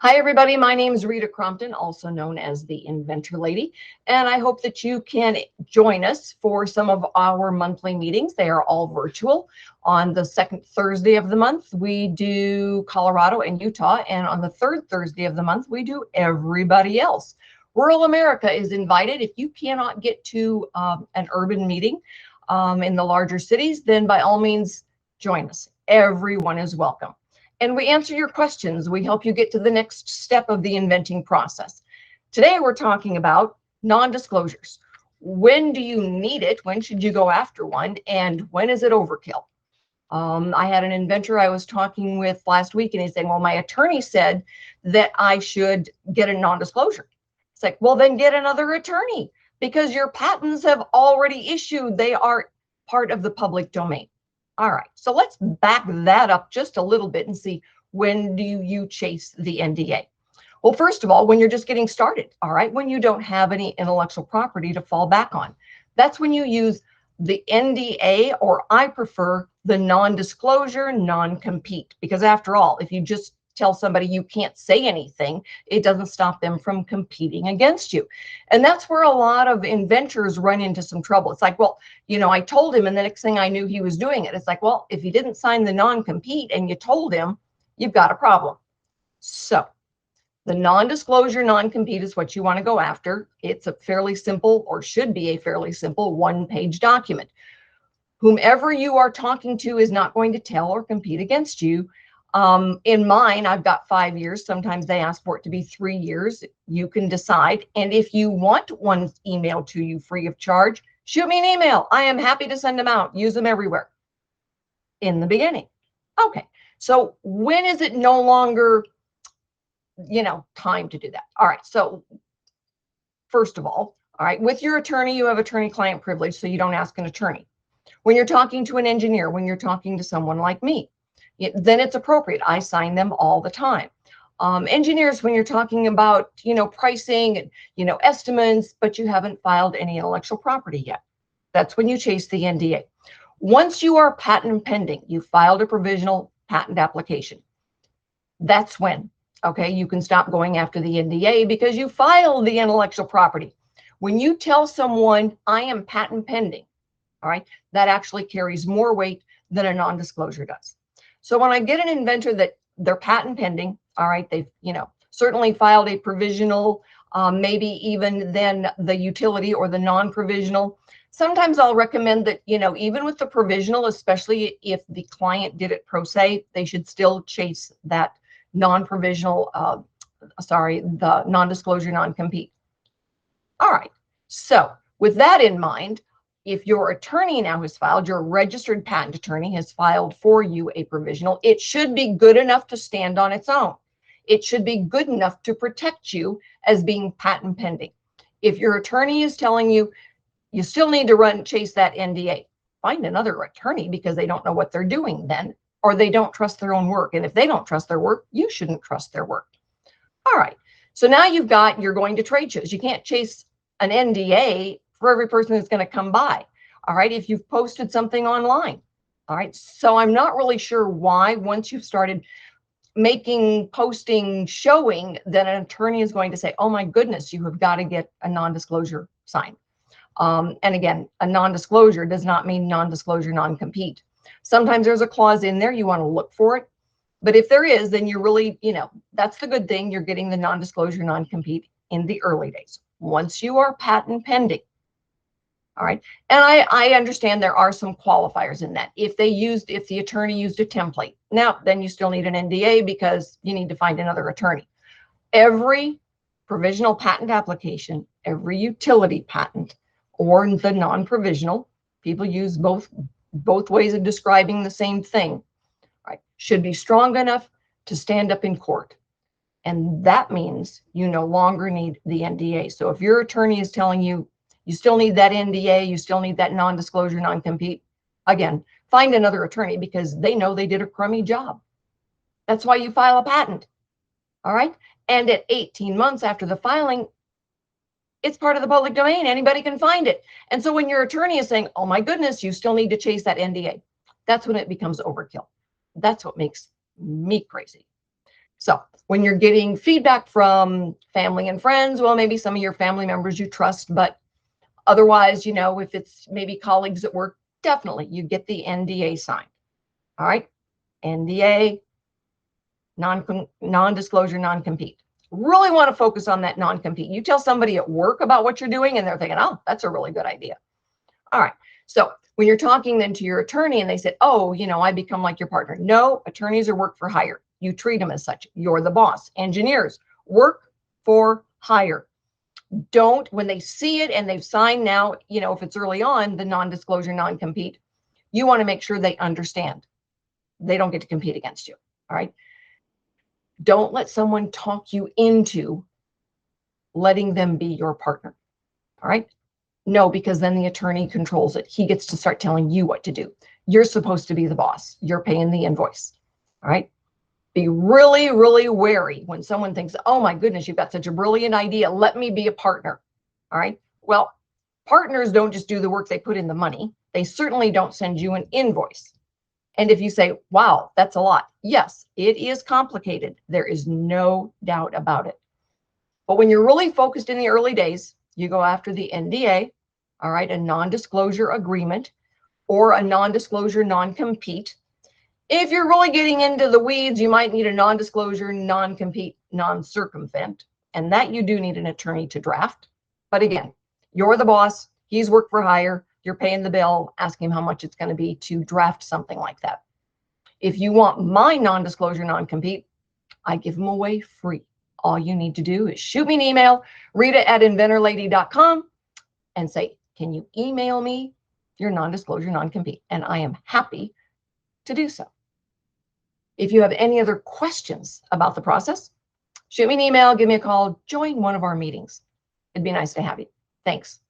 Hi, everybody. My name is Rita Crompton, also known as the Inventor Lady, and I hope that you can join us for some of our monthly meetings. They are all virtual. On the second Thursday of the month, we do Colorado and Utah, and on the third Thursday of the month, we do everybody else. Rural America is invited. If you cannot get to an urban meeting in the larger cities, then by all means, join us. Everyone is welcome. And we answer your questions. We help you get to the next step of the inventing process. Today, we're talking about non-disclosures. When do you need it? When should you go after one? And when is it overkill? I had an inventor I was talking with last week, and he's saying, well, my attorney said that I should get a non-disclosure. It's like, well, then get another attorney because your patents have already issued. They are part of the public domain. All right, so let's back that up just a little bit and see, when do you chase the NDA? Well, first of all, when you're just getting started, all right, when you don't have any intellectual property to fall back on. That's when you use the NDA, or I prefer the non-disclosure, non-compete, because after all, if you just tell somebody you can't say anything, it doesn't stop them from competing against you. And that's where a lot of inventors run into some trouble. It's like, well, you know, I told him, and the next thing I knew he was doing it. It's like, well, if he didn't sign the non-compete and you told him, you've got a problem. So the non-disclosure, non-compete is what you want to go after. It's a fairly simple, or should be a fairly simple, one-page document. Whomever you are talking to is not going to tell or compete against you. In mine, I've got 5 years. Sometimes they ask for it to be 3 years. You can decide. And if you want one emailed to you free of charge, shoot me an email. I am happy to send them out. Use them everywhere in the beginning. Okay. So when is it no longer, time to do that? All right. So first of all right, with your attorney, you have attorney-client privilege, so you don't ask an attorney. When you're talking to an engineer, when you're talking to someone like me, then it's appropriate. I sign them all the time. Engineers, when you're talking about, pricing and, estimates, but you haven't filed any intellectual property yet. That's when you chase the NDA. Once you are patent pending, you filed a provisional patent application. That's when, okay, you can stop going after the NDA because you filed the intellectual property. When you tell someone, I am patent pending, all right, that actually carries more weight than a non-disclosure does. So when I get an inventor that they're patent pending, all right, they've, certainly filed a provisional, maybe even then the utility or the non-provisional. Sometimes I'll recommend that, even with the provisional, especially if the client did it pro se, they should still chase that non-provisional, the non-disclosure, non-compete. All right, so with that in mind, if your attorney now has filed, your registered patent attorney has filed for you a provisional, it should be good enough to stand on its own. It should be good enough to protect you as being patent pending. If your attorney is telling you, you still need to chase that NDA, find another attorney, because they don't know what they're doing then, or they don't trust their own work. And if they don't trust their work, you shouldn't trust their work. All right, so now you're going to trade shows. You can't chase an NDA for every person that's going to come by. All right, if you've posted something online. All right, so I'm not really sure why, once you've started posting, showing, that an attorney is going to say, oh my goodness, you have got to get a non-disclosure signed. And again, a non-disclosure does not mean non-disclosure, non-compete. Sometimes there's a clause in there, you want to look for it. But if there is, then you're really, that's the good thing. You're getting the non-disclosure, non-compete in the early days. Once you are patent pending, all right. And I understand there are some qualifiers in that. If the attorney used a template, now then you still need an NDA because you need to find another attorney. Every provisional patent application, every utility patent, or the non-provisional, people use both ways of describing the same thing, right, should be strong enough to stand up in court. And that means you no longer need the NDA. So if your attorney is telling you, you still need that NDA, you still need that non-disclosure, non-compete, again, find another attorney, because they know they did a crummy job. That's why you file a patent. All right. And at 18 months after the filing, it's part of the public domain. Anybody can find it. And so when your attorney is saying, oh my goodness, you still need to chase that NDA, that's when it becomes overkill. That's what makes me crazy. So when you're getting feedback from family and friends, well, maybe some of your family members you trust, but otherwise, you know, if it's maybe colleagues at work, definitely you get the NDA signed. All right. NDA, non-disclosure, non-compete. Really want to focus on that non-compete. You tell somebody at work about what you're doing and they're thinking, oh, that's a really good idea. All right. So when you're talking then to your attorney and they said, oh, you know, I become like your partner. No, attorneys are work for hire. You treat them as such. You're the boss. Engineers, work for hire. Don't, when they see it and they've signed now, you know, if it's early on, the non-disclosure, non-compete, you want to make sure they understand. They don't get to compete against you. All right. Don't let someone talk you into letting them be your partner. All right. No, because then the attorney controls it. He gets to start telling you what to do. You're supposed to be the boss. You're paying the invoice. All right. Be really, really wary when someone thinks, oh my goodness, you've got such a brilliant idea. Let me be a partner. All right. Well, partners don't just do the work, they put in the money. They certainly don't send you an invoice. And if you say, wow, that's a lot. Yes, it is complicated. There is no doubt about it. But when you're really focused in the early days, you go after the NDA, all right, a non-disclosure agreement or a non-disclosure non-compete. If you're really getting into the weeds, you might need a non-disclosure, non-compete, non-circumvent, and that you do need an attorney to draft. But again, you're the boss, he's work for hire, you're paying the bill, ask him how much it's going to be to draft something like that. If you want my non-disclosure, non-compete, I give them away free. All you need to do is shoot me an email, rita@inventorlady.com, and say, can you email me your non-disclosure, non-compete? And I am happy to do so. If you have any other questions about the process, shoot me an email, give me a call, join one of our meetings. It'd be nice to have you. Thanks.